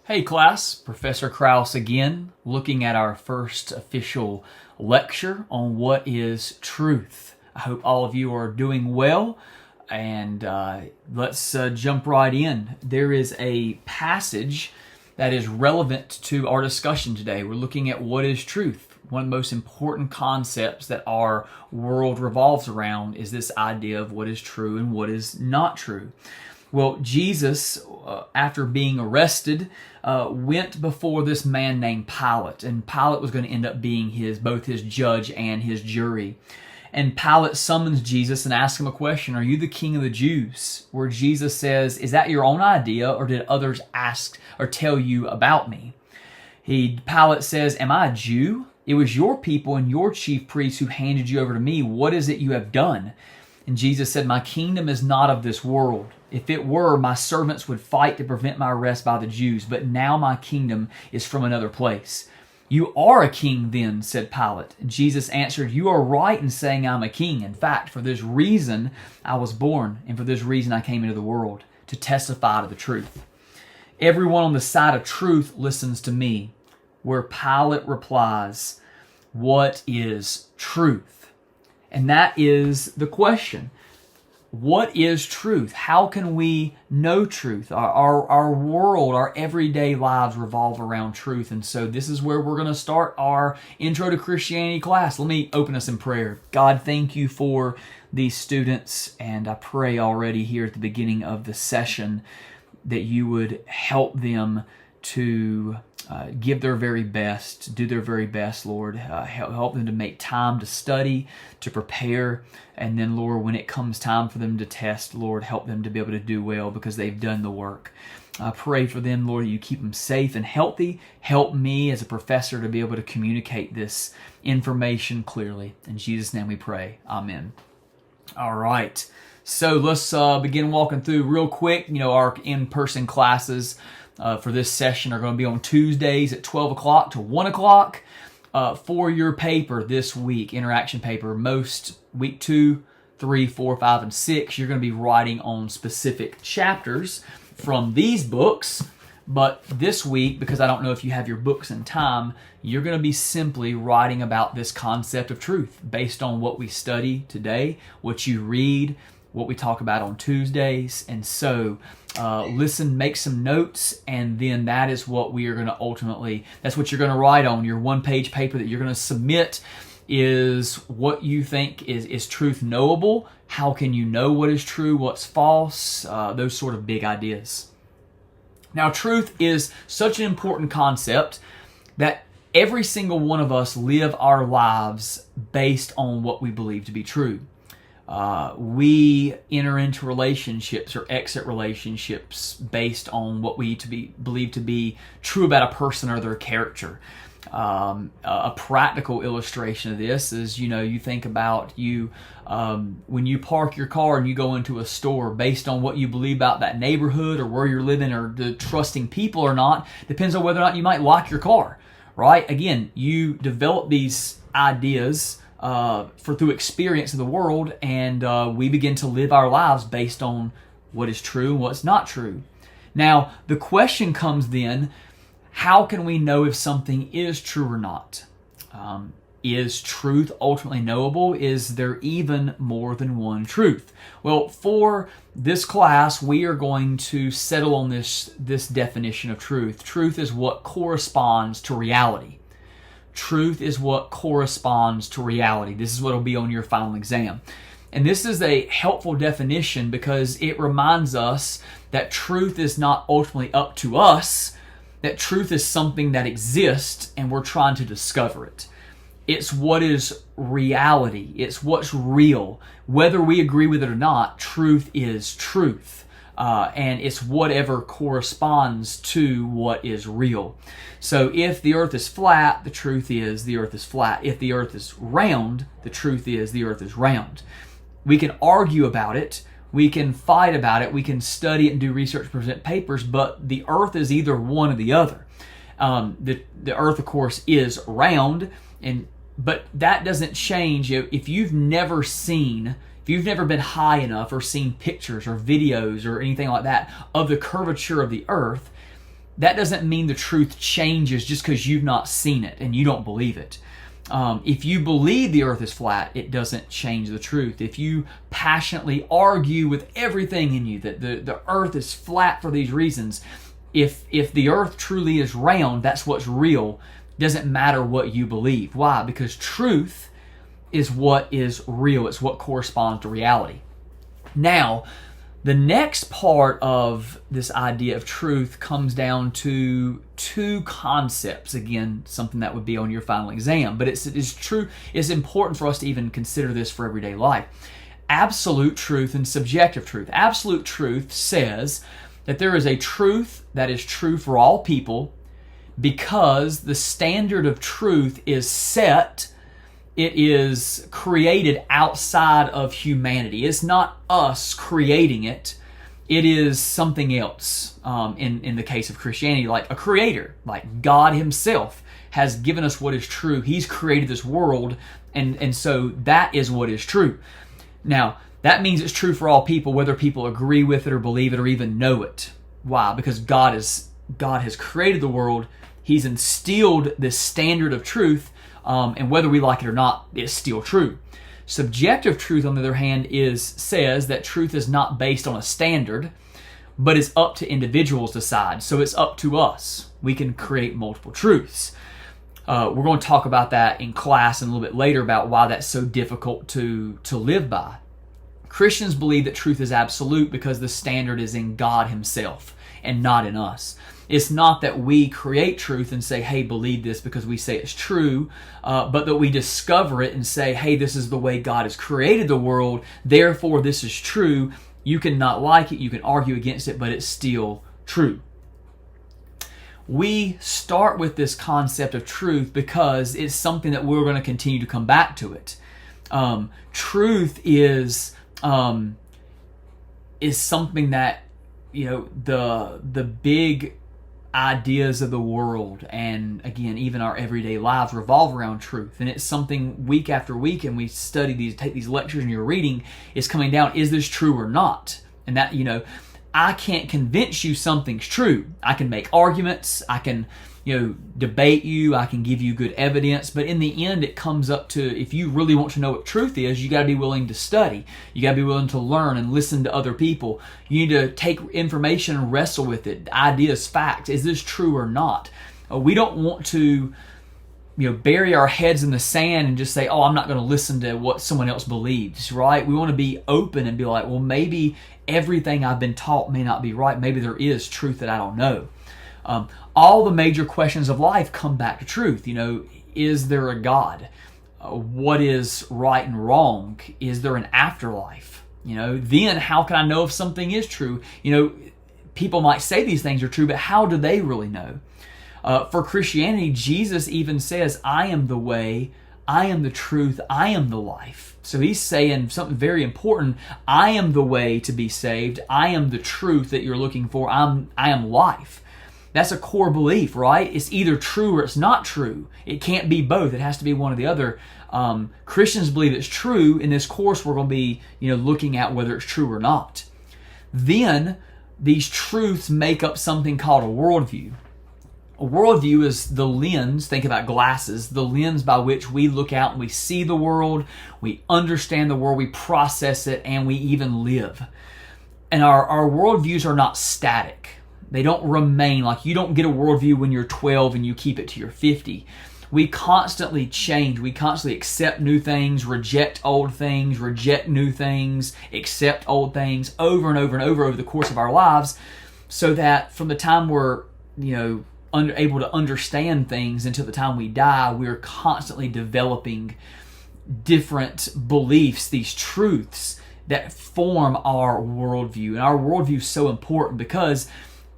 Hey class, Professor Krause again, looking at our first official lecture on what is truth. I hope all of you are doing well, and let's jump right in. There is a passage that is relevant to our discussion today. We're looking at what is truth. One of the most important concepts that our world revolves around is this idea of what is true and what is not true. Well, Jesus, after being arrested, went before this man named Pilate, and Pilate was going to end up being both his judge and his jury. And Pilate summons Jesus and asks him a question: "Are you the king of the Jews?" Where Jesus says, "Is that your own idea, or did others ask or tell you about me?" Pilate says, "Am I a Jew? It was your people and your chief priests who handed you over to me. What is it you have done?" And Jesus said, "My kingdom is not of this world. If it were, my servants would fight to prevent my arrest by the Jews, but now my kingdom is from another place." "You are a king then," said Pilate. And Jesus answered, "You are right in saying I'm a king. In fact, for this reason I was born, and for this reason I came into the world, to testify to the truth. Everyone on the side of truth listens to me." Where Pilate replies, "What is truth?" And that is the question. What is truth? How can we know truth? Our world, our everyday lives revolve around truth. And so this is where we're going to start our Intro to Christianity class. Let me open us in prayer. God, thank you for these students. And I pray already here at the beginning of the session that you would help them to give their very best, do their very best, Lord. Help them to make time to study, to prepare, and then, Lord, when it comes time for them to test, Lord, help them to be able to do well because they've done the work. I pray for them, Lord, you keep them safe and healthy. Help me as a professor to be able to communicate this information clearly. In Jesus' name we pray. Amen. All right. So let's begin walking through real quick. Our in-person classes for this session are going to be on Tuesdays at 12 o'clock to 1 o'clock. For your paper this week, interaction paper, most week 2, 3, 4, 5, and 6, you're going to be writing on specific chapters from these books. But this week, because I don't know if you have your books in time, you're going to be simply writing about this concept of truth based on what we study today, what you read, what we talk about on Tuesdays. And so listen, make some notes, and then that is what we are going to that's what you're going to write on your one-page paper that you're going to submit, is what you think is truth knowable. How can you know what is true, what's false, those sort of big ideas. Now, truth is such an important concept that every single one of us live our lives based on what we believe to be true. We enter into relationships or exit relationships based on what we believe to be true about a person or their character. A practical illustration of this is, you think about when you park your car and you go into a store, based on what you believe about that neighborhood or where you're living or the trusting people or not, depends on whether or not you might lock your car, right? Again, you develop these ideas through experience of the world, and we begin to live our lives based on what is true and what's not true. Now, the question comes then, how can we know if something is true or not? Is truth ultimately knowable? Is there even more than one truth? Well, for this class, we are going to settle on this definition of truth. Truth is what corresponds to reality. Truth is what corresponds to reality. This is what will be on your final exam. And this is a helpful definition because it reminds us that truth is not ultimately up to us, that truth is something that exists and we're trying to discover it. It's what is reality. It's what's real. Whether we agree with it or not, truth is truth. And it's whatever corresponds to what is real. So if the earth is flat, the truth is the earth is flat. If the earth is round, the truth is the earth is round. We can argue about it. We can fight about it. We can study it and do research, present papers, but the earth is either one or the other. The earth, of course, is round, but that doesn't change. If you've never been high enough or seen pictures or videos or anything like that of the curvature of the earth, that doesn't mean the truth changes just because you've not seen it and you don't believe it. If you believe the earth is flat, it doesn't change the truth. If you passionately argue with everything in you that the earth is flat for these reasons, if the earth truly is round, that's what's real. It doesn't matter what you believe. Why? Because truth is what is real. It's what corresponds to reality. Now, the next part of this idea of truth comes down to two concepts. Again, something that would be on your final exam, but it's true. It's important for us to even consider this for everyday life. Absolute truth and subjective truth. Absolute truth says that there is a truth that is true for all people because the standard of truth is set. It is created outside of humanity. It's not us creating it. It is something else. In the case of Christianity, like a creator, like God himself has given us what is true. He's created this world, and so that is what is true. Now, that means it's true for all people, whether people agree with it or believe it or even know it. Why? Because God has created the world. He's instilled this standard of truth, and whether we like it or not, it's still true. Subjective truth, on the other hand, says that truth is not based on a standard, but it's up to individuals to decide. So it's up to us. We can create multiple truths. We're going to talk about that in class and a little bit later about why that's so difficult to live by. Christians believe that truth is absolute because the standard is in God himself and not in us. It's not that we create truth and say, hey, believe this because we say it's true, but that we discover it and say, hey, this is the way God has created the world, therefore this is true. You can not like it, you can argue against it, but it's still true. We start with this concept of truth because it's something that we're going to continue to come back to it. Truth is something that, the big ideas of the world and, again, even our everyday lives revolve around truth. And it's something week after week, and we study these, take these lectures and you're reading, is coming down, is this true or not? And that, I can't convince you something's true. I can make arguments, I can, debate you, I can give you good evidence, but in the end it comes up to, if you really want to know what truth is, you got to be willing to study. You got to be willing to learn and listen to other people. You need to take information and wrestle with it. Ideas, facts. Is this true or not? We don't want to bury our heads in the sand and just say, oh, I'm not going to listen to what someone else believes, right? We want to be open and be like, well, maybe everything I've been taught may not be right. Maybe there is truth that I don't know. All the major questions of life come back to truth. Is there a God? What is right and wrong? Is there an afterlife? Then how can I know if something is true? People might say these things are true, but how do they really know? For Christianity, Jesus even says, I am the way, I am the truth, I am the life. So he's saying something very important. I am the way to be saved. I am the truth that you're looking for. I am life. That's a core belief, right? It's either true or it's not true. It can't be both. It has to be one or the other. Christians believe it's true. In this course, we're going to be, looking at whether it's true or not. Then these truths make up something called a worldview. A worldview is the lens, think about glasses, the lens by which we look out and we see the world, we understand the world, we process it, and we even live. And our worldviews are not static. They don't remain. Like, you don't get a worldview when you're 12 and you keep it to your 50. We constantly change. We constantly accept new things, reject old things, reject new things, accept old things over and over and over the course of our lives, so that from the time we're, able to understand things until the time we die, we're constantly developing different beliefs, these truths that form our worldview. And our worldview is so important because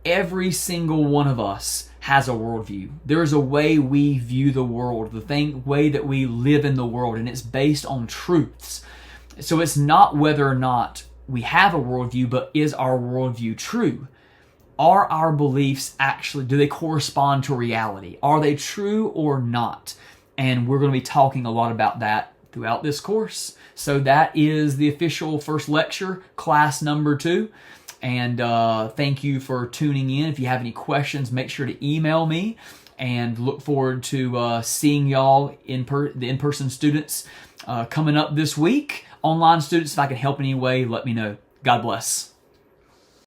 every single one of us has a worldview. There is a way we view the world, way that we live in the world, and it's based on truths. So it's not whether or not we have a worldview, but is our worldview true? Are our beliefs do they correspond to reality? Are they true or not? And we're going to be talking a lot about that throughout this course. So that is the official first lecture, class number 2. And thank you for tuning in. If you have any questions, make sure to email me. And look forward to seeing y'all the in-person students coming up this week. Online students, if I can help in any way, let me know. God bless.